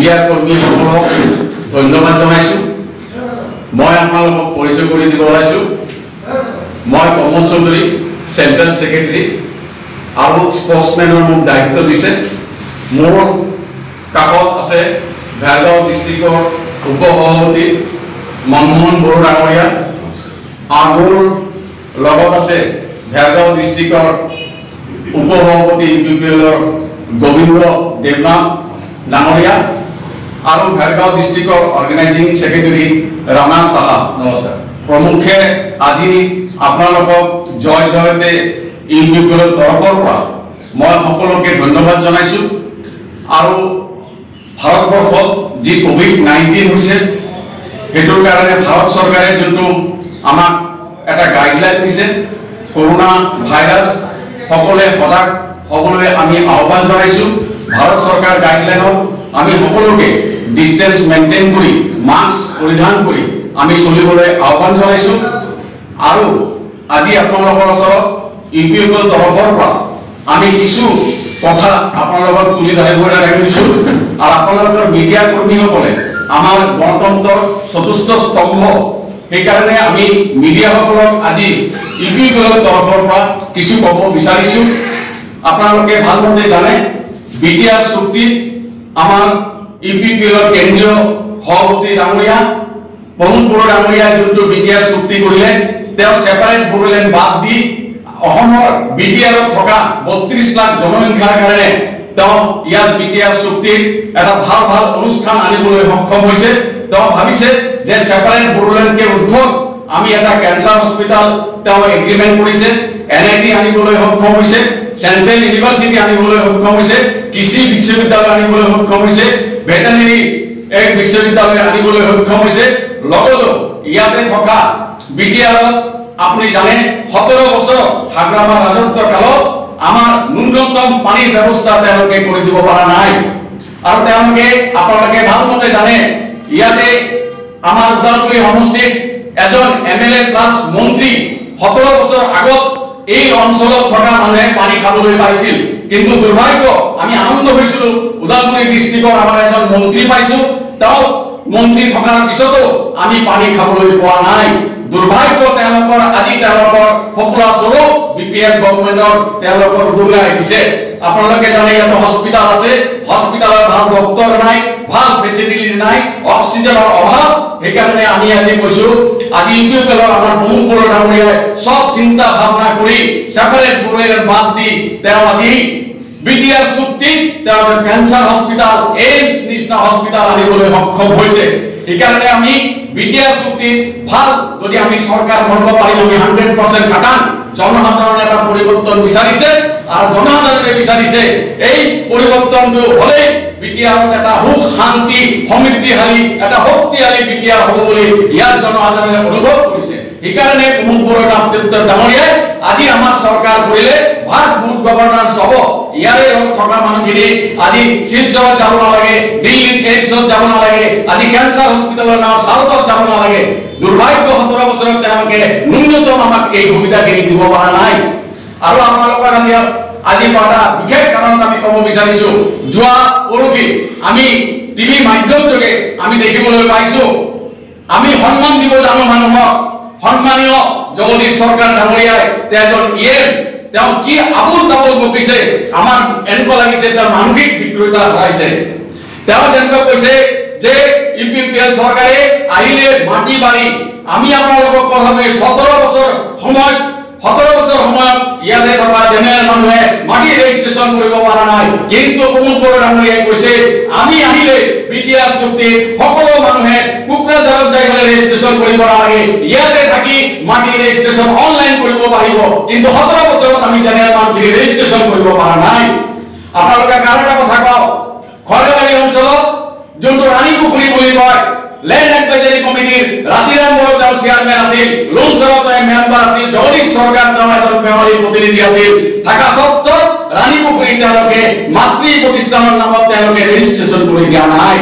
Media কৰ্মীসকলক ধন্যবাদ জনাইছোঁ। মই আপোনালোকক পৰিচয় কৰি দিব ওলাইছোঁ। মই কমল চৌধুৰী, চেণ্ট্ৰেল ছেক্ৰেটাৰী আৰু স্পৰ্টছমেনৰ মোক দায়িত্ব দিছে। মোৰ কাষত আছে ভেৰগাঁও ডিষ্ট্ৰিক্টৰ উপ সভাপতি মনমোহন বড়ো ডাঙৰীয়া, আৰু মোৰ লগত আছে ভেৰগাঁও ডিষ্ট্ৰিক্টৰ উপ সভাপতি UPPLৰ গোবিন্দ দেৱনাথ ডাঙৰীয়া আৰু ভেৰগাঁও ডিষ্ট্ৰিক্টৰ অৰ্গেনাইজিং ছেক্ৰেটাৰী ৰাণা সাহা। নমস্কাৰ। প্ৰমুখে আজি আপোনালোকক জয় জয়তে UPPLৰ তৰফৰ পৰা মই সকলোকে ধন্যবাদ জনাইছোঁ। আৰু ভাৰতবৰ্ষত যি COVID-19 হৈছে সেইটোৰ কাৰণে ভাৰত চৰকাৰে যোনটো আমাক এটা গাইডলাইন দিছে, কৰোনা ভাইৰাছ সকলোৱে সজাগ হ'বলৈ আমি আহ্বান জনাইছোঁ। ভাৰত চৰকাৰ গাইডলাইনত আমি সকলোকে ডিষ্টেন্স মেইনটেইন কৰি মাস্ক পৰিধান কৰি আমি চলিবলৈ আহ্বান জনাইছোঁ। আৰু আজি আপোনালোকৰ ওচৰত UPPL তৰফৰ পৰা আমি কিছু কথা আপোনালোকক তুলি ধৰিবলৈ ৰাখিছোঁ। আৰু আপোনালোকৰ মিডিয়া কৰ্মীসকলে আমাৰ গণতন্ত্ৰৰ চতুৰ্থ স্তম্ভ, সেইকাৰণে আমি মিডিয়াসকলক আজি UPPLৰ তৰফৰ পৰা কিছু ক'ব বিচাৰিছোঁ। আপোনালোকে ভালমতে জানে BTR চুক্তিত আমাৰ UPPLৰ কেন্দ্ৰীয় সভাপতি ডাঙৰীয়া প্ৰমোদ বড়ো ডাঙৰীয়াই যোনটো BTR চুক্তি কৰিলে, তেওঁ ছেপাৰেট বড়োলেণ্ড বাদ দি অসমৰ BTRত থকা 32 লাখ জনসংখ্যাৰ কাৰণে তেওঁ ইয়াত BTR চুক্তিত এটা ভাল ভাল অনুষ্ঠান আনিবলৈ সক্ষম হৈছে। তেওঁ ভাবিছে যে ছেপাৰেট বড়োলেণ্ডকে উদ্ধত আমি এটা কেঞ্চাৰ হস্পিটাল তেওঁ এগ্ৰিমেণ্ট কৰিছে, NIT আনিবলৈ সক্ষম হৈছে, চেণ্ট্ৰেল ইউনিভাৰ্চিটি আনিবলৈ সক্ষম হৈছে, কৃষি বিশ্ববিদ্যালয় আনিবলৈ সক্ষম হৈছে, ভেটেনেৰী এক বিশ্ববিদ্যালয় আনিবলৈ সক্ষম হৈছে। লগতে ইয়াতে থকা BTRত আপুনি জানে 17 বছৰ হাগ্ৰামা ৰাজত্ব কালত আমাৰ ন্যূনতম পানীৰ ব্যৱস্থা তেওঁলোকে কৰি দিব পৰা নাই। আৰু তেওঁলোকে আপোনালোকে ভালমতে জানে ইয়াতে আমাৰ ওদালগুৰি সমষ্টিত এজন MLA প্লাছ মন্ত্ৰী 17 বছৰ আগত এই অঞ্চলত থকা মানুহে পানী খাবলৈ পাইছিল। কিন্তু দুৰ্ভাগ্য, আমি আনন্দ হৈছিলোঁ ওদালগুৰি ডিষ্ট্ৰিক্টৰ আমাৰ এজন মন্ত্ৰী পাইছোঁ, তেওঁ মন্ত্ৰী থকাৰ পিছতো আমি পানী খাবলৈ পোৱা নাই। দুৰ্ভাগ্য, তেওঁলোকৰ আজি তেওঁলোকৰ সপোনা স্বৰূপ BPF গভৰ্ণমেণ্টৰ তেওঁলোকৰ উদুলাই আহিছে। আপোনালোকে জানে ইয়াত হস্পিটাল আছে, হস্পিটালত ভাল ডক্টৰ নাই, ভাল ফেচিলিটি নাই, অক্সিজেনৰ অভাৱ। সেইকাৰণে আমি আজি কৈছোঁ আজি UPPLৰ আমাৰ প্ৰমোদ বড়ো ডাঙৰীয়াই সব চিন্তা ভাৱনা কৰি ছেপাৰেট বড়োলেণ্ড বাদ দি তেওঁ আজি BTR চুক্তিত তেওঁ কেঞ্চাৰ হস্পিটাল, এইমছ নিচিনা হস্পিটাল আনিবলৈ সক্ষম হৈছে। সেইকাৰণে আমি BTR চুক্তিত ভাল যদি আমি চৰকাৰ বনাব পাৰিম, আমি 100% খাটাম। জনসাধাৰণে এটা পৰিৱৰ্তন বিচাৰিছে আৰু জনসাধাৰণে বিচাৰিছে এই পৰিৱৰ্তনটো হ'লে BTRত এটা সুখ শান্তি সমৃদ্ধিশালী এটা শক্তিশালী BTR হ'ব বুলি ইয়াৰ জনসাধাৰণে অনুভৱ কৰিছে। সেইকাৰণে প্ৰমোদ বড়ো ডাঙৰীয়াই আজি আমাৰ চৰকাৰ কৰিলে ভাল গুড গভৰ্ণান্স হ'ব। ইয়াৰে থকা মানুহখিনি আজি শিলচৰত যাব নালাগে, দিল্লীত এইমছত যাব নালাগে, আজি কেঞ্চাৰ হস্পিটালৰ নাম চাউথত যাব নালাগে। দুৰ্ভাগ্য 17 বছৰত তেওঁলোকে ন্যূনতম আমাক এই সুবিধাখিনি দিব পৰা নাই। আৰু আপোনালোকক আজি এটা বিশেষ কাৰণত আমি ক'ব বিচাৰিছোঁ, যোৱা পৰহি আমি TV মাধ্যম যোগে আমি দেখিবলৈ পাইছোঁ, আমি সন্মান দিব জানো মানুহক। সন্মানীয় জগদীশ চৰকাৰ ডাঙৰীয়াই এজন তেওঁ কি আবুল তাবুল বকিছে, আমাৰ এনেকুৱা লাগিছে তেওঁ মানসিক বিকৃতা হৰাইছে। তেওঁ যেনেকৈ কৈছে যে UPPL চৰকাৰে আহিলে মাটি বাৰী, আমি আপোনালোকক প্ৰথমে 17 বছৰ সময়ত ইয়াতে থকা জেনেৰেল মানুহে মাটি ৰেজিষ্ট্ৰেশ্যন কৰিব পৰা নাই। কিন্তু প্ৰমোদ বড়ো ডাঙৰীয়াই কৈছে আমি আহিলে BTR চুক্তি সকলো মানুহে কোকৰাঝাৰত যাই গ'লে ৰেজিষ্ট্ৰেশ্যন কৰিব নালাগে, ইয়াতে থাকি মাটি ৰেজিষ্ট্ৰেশ্যন অনলাইন কৰিব পাৰিব। কিন্তু 17 বছৰত আমি জেনেৰেল মানুহখিনি ৰেজিষ্ট্ৰেশ্যন কৰিব পৰা নাই। আপোনালোকে আৰু এটা কথা কওঁ, খৰেবাৰী অঞ্চলত যোনটো ৰাণী পুখুৰী বুলি কয়, লেণ্ড এডভাইজৰী কমিটিৰ ৰাতিৰাম বড়ো তেওঁ চেয়াৰমেন আছিল, লোন সভা তেওঁ মেম্বাৰ আছিল, জগদীশ চৰকাৰ তেওঁ এজন পেৱাৰী প্ৰতিনিধি আছিল। থকা সত্ত্বেও ৰাণী পুখুৰী তেওঁলোকে মাতৃ প্ৰতিষ্ঠানৰ নামত তেওঁলোকে ৰেজিষ্ট্ৰেশ্যন কৰি দিয়া নাই।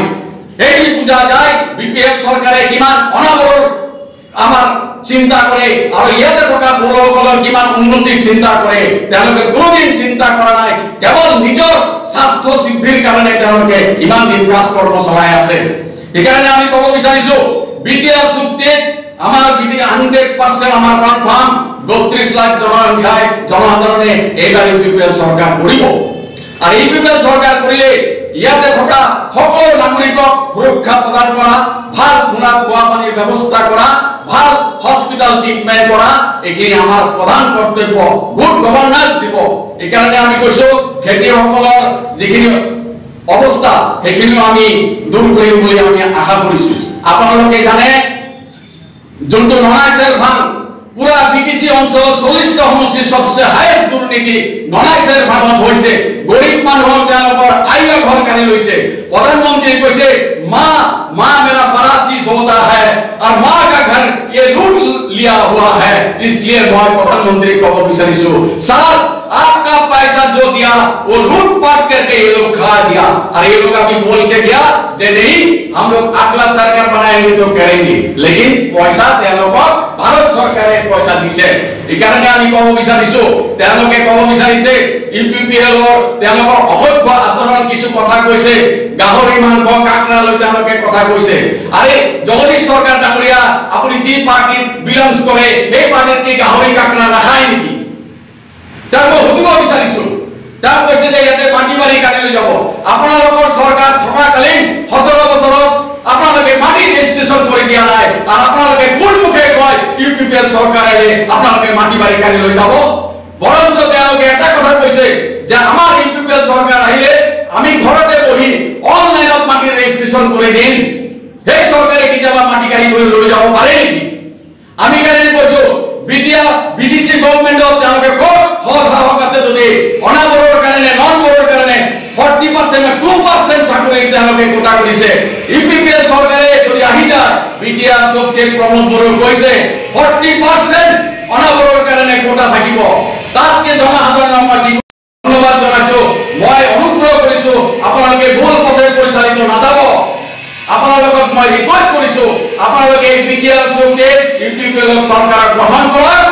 এই বুজা যায় BPF চৰকাৰে কিমান অনাবৰৰ আমাৰ চিন্তা কৰে আৰু ইয়াতে থকা বড়োসকলৰ কিমান উন্নতিৰ চিন্তা কৰে। তেওঁলোকে কোনোদিন চিন্তা কৰা নাই, কেৱল নিজৰ স্বাৰ্থ সিদ্ধিৰ কাৰণে তেওঁলোকে ইমান দিন কাজ কৰ্ম চলাই আছে সেইকাৰণে আমি ক'ব বিচাৰিছো বিটিআৰ চুক্তিত আমাৰ বিটি 100% আমাৰ কনফাৰ্ম 32 লাখ জনসাধাৰণে এইবাৰ ইউপিপিএল চৰকাৰ কৰিব আৰু ইউপিপিএল চৰকাৰ কৰিলে ইয়াতে থকা সকলো নাগৰিকক সুৰক্ষা প্ৰদান কৰা ভাল খুনা খোৱা পানীৰ ব্যৱস্থা কৰা ভাল হস্পিটাল ট্ৰিটমেন্ট কৰা এখিনি আমাৰ প্ৰধান কৰ্তব্য গুড গভৰ্নেন্স দিব এইকাৰণে আমি কৈছো খেতিয়কসকলৰ যিখিনি অৱস্থা সেইখিনিও আমি দূৰ কৰিম বুলি আমি আশা কৰিছো আপোনালোকে জানে যোনটো ননাইছেৰ ভাং পুৰা বিটিসি অঞ্চল 40টা সমষ্টিৰ সবচে হাইয়েস্ট দুৰ্নীতি ননাইছেৰ ভাঙত হৈছে গৰীব মানুহৰ তেওঁলোকৰ আইয়া ঘৰ কাঢ়ি লৈছে প্ৰধানমন্ত্ৰী কৈছে माँ मेरा बड़ा चीज होता है और माँ का घर ये लूट लिया हुआ है इसलिए मैं प्रधानमंत्री को विचारिसु सर आपका पैसा जो दिया वो लूट पाट करके ये लोग खा दिया और ये लोग अभी बोल के गया जे नहीं हम लोग अगला सरकार बनाएंगे तो करेंगे लेकिन पैसा তেওঁলোকক भारत सरकारे पैसा दिसे এই কাৰণে আমি ক'ব বিচাৰিছো তেওঁলোকে ক'ব বিচাৰিছে ইউপিপিএলৰ তেওঁলোকৰ অসভ্য আচৰণ কিছু কথা কৈছে গাহৰি মাংস কাকৰা লৈ তেওঁলোকে কথা কৈছে আৰে জগদীশ সৰকাৰ ডাঙৰীয়া আপুনি যি পাৰ্টিত বিলংস কৰে সেই পাৰ্টিত কি গাহৰি কাকৰা নাখায় নেকি তাক সুধিব বিচাৰিছো তাক কৈছে যে ইয়াতে মাটি বাৰী কাটি লৈ যাব আপোনালোকৰ সৰকাৰ থকাকালীন 17 বছৰত আপোনালোকে মাটি ৰেজিষ্ট্ৰেচন কৰি দিয়া নাই আৰু আপোনালোকে কোন মুখে কয় ইউপিপিএল সৰকাৰে আপোনালোকে মাটি বাৰী কাটি লৈ যাব বৰঞ্চ তেওঁলোকে এটা কথা কৈছে যে আমাৰ ইউপিপিএল সৰকাৰ আহিলে আমি ঘৰতে বহি অনলাইনত মাটি ৰেজিষ্ট্ৰেচন কৰি দিম সেই সৰকাৰে কিবা মাটি কাটি লৈ যাব পাৰে নেকি আমি কেনে কৈছো বিটিসি গভৰ্নমেন্টত তেওঁলোকে কোন হক আছে যদি অনাবৰৰ কাৰণে নন বৰৰ কাৰণে 40% 2% চাকৰি তেওঁলোকে কোটা কৰিছে ইউপিপিএল সৰকাৰে যদি আহি যায় বিটিআৰ চুক্তিৰ প্ৰমোদ বড়ো কৈছে 40% অনাবৰৰ কাৰণে কোটা থাকিব তাতকে জনসাধাৰণৰ মই ধন্যবাদ জনাইছো মই অনুগ্ৰহ কৰিছো আপোনালোকে ভুল পথে পৰিচালিত নাযাব আপোনালোকক মই ৰিকুৱেষ্ট কৰিছো আপোনালোকে বিটিআৰ চুক্তি ইউপিপিএল সৰকাৰ গঠন কৰক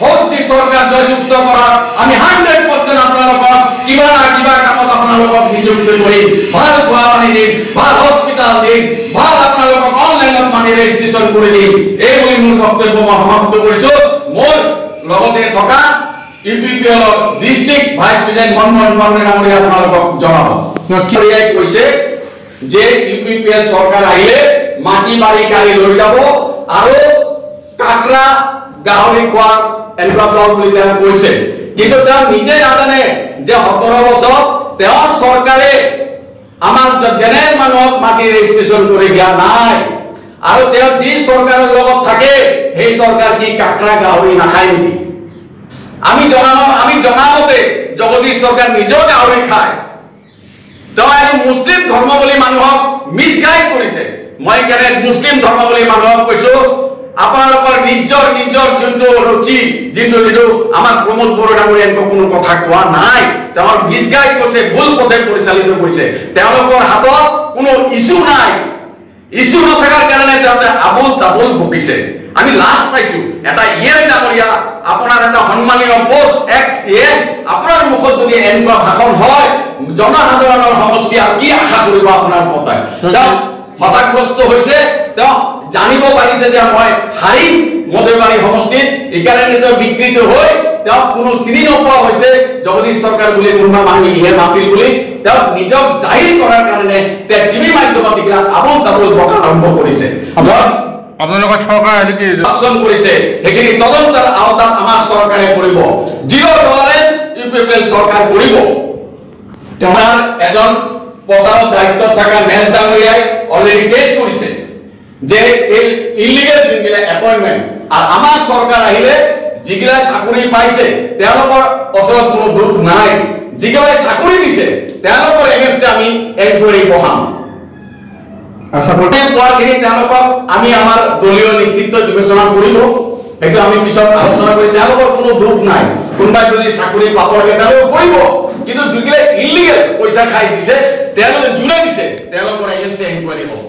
ভক্তি সৰকাৰ জয়যুক্ত কৰক আমি 100% আপোনালোকক কিবা না কিবা কামত আপোনালোকক নিযুক্ত কৰিম ভাল খোৱা পানী দিম ভাল হস্পিটাল দিম ভাল আপোনালোকক অনলাইনত মাটি ৰেজিষ্ট্ৰেচন কৰি দিম এই বুলি মোৰ বক্তব্য মই সমাপ্ত কৰিছো মোৰ লগতে থকা UPPL district vice president Manmohan Barma ডাঙৰীয়া আপোনালোকক জনাব কিয়াই কৈছে যে ইউপিপিএল সৰকাৰ আহিলে মাটি বাৰী কাঢ়ি লৈ যাব আৰু কাকৰা গাহৰি খোৱা এনভাবল বুলি তেওঁ কৈছে কিন্তু তেওঁ নিজে নাজানে যে 17 বছৰ তেওঁৰ সৰকাৰে আমাৰ জেনেৰেল মানুহক মাটি ৰেজিষ্ট্ৰেচন কৰি দিয়া নাই আৰু তেওঁ যি সৰকাৰৰ লগত থাকে সেই সৰকাৰ কি কাকৰা গাহৰি নাখায় নেকি আমি জনামতে জগদীশ সৰকাৰ নিজেও গাহৰি খায় মুসলিম ধৰ্মাৱলী মানুহক মিসগাইড কৰিছে মই কেনে মুসলিম ধৰ্মাৱলী মানুহক কৈছো আপোনালোকৰ নিজৰ যোনটো ৰুচি যোনটো আমাৰ প্ৰমোদ বড়ো ডাঙৰীয়াক কোনো কথা কোৱা নাই তেওঁৰ মিসগাইড কৰিছে ভুল পথে পৰিচালিত কৰিছে তেওঁলোকৰ হাতত কোনো ইস্যু নাই ইস্যু নথকাৰ কাৰণে তেওঁলোকে আবল তাবল বকিছে আমি লাষ্ট পাইছো এটা ইয়েন ডাঙৰীয়া আপোনাৰ এটা সন্মানীয় পোষ্ট এক্স এম আপোনাৰ মুখত যদি এনেকুৱা ভাষণ হয় জনসাধাৰণৰ সমষ্টি আৰু কি আশা কৰিব আপোনাৰ পতাই হতাশগ্ৰস্ত হৈছে তেওঁ জানিব পাৰিছে যে মই হাৰিম মধুবাৰী সমষ্টিত এইকাৰণে তেওঁ বিকৃত হৈ তেওঁ কোনো চিনি নোপোৱা হৈছে জগদীশ সৰকাৰ বুলি কোনোবা মানুহ ইহে নাছিল বুলি তেওঁ নিজক জাহিৰ কৰাৰ কাৰণে তেওঁ টিভি মাধ্যমত এইগিলা আবল তাবল বকা আৰম্ভ কৰিছে আপোনালোকৰ সৰকাৰ এদিকে শাসন কৰিছে সেইখিনি তদন্তৰ আওতাত আমাৰ সৰকাৰে কৰিব জিৰ' টলাৰেন্স ইউপিপিএল সৰকাৰ কৰিব তোমাৰ এজন প্ৰচাৰৰ দায়িত্বত থকা নেজ ডাঙৰীয়াই অলৰেডি কেছ কৰিছে যে এই ইলিগেল যোনগিলা এপইন্টমেন্ট আৰ আমাৰ সৰকাৰ আহিলে যিগিলা চাকৰি পাইছে তেওঁলোকৰ ওচৰত কোনো দুখ নাই যিগিলা চাকৰি দিছে তেওঁলোকৰ এগেইনষ্টে আমি এনকুৱাৰী বহাম সাপোৰ্টিং পোৱাখিনি তেওঁলোকক আমি আমাৰ দলীয় নেতৃত্ব বিবেচনা কৰিব এইটো আমি পিছত আলোচনা কৰি তেওঁলোকৰ কোনো দুখ নাই কোনবাই যদি চাকৰি পাবলকে তেওঁলোক কৰিব কিন্তু যিগিলা ইলিগেল পইচা খাই দিছে তেওঁলোকে জুৰে দিছে তেওঁলোকৰ এগেইনষ্টে এনকুৱাৰী হ'ব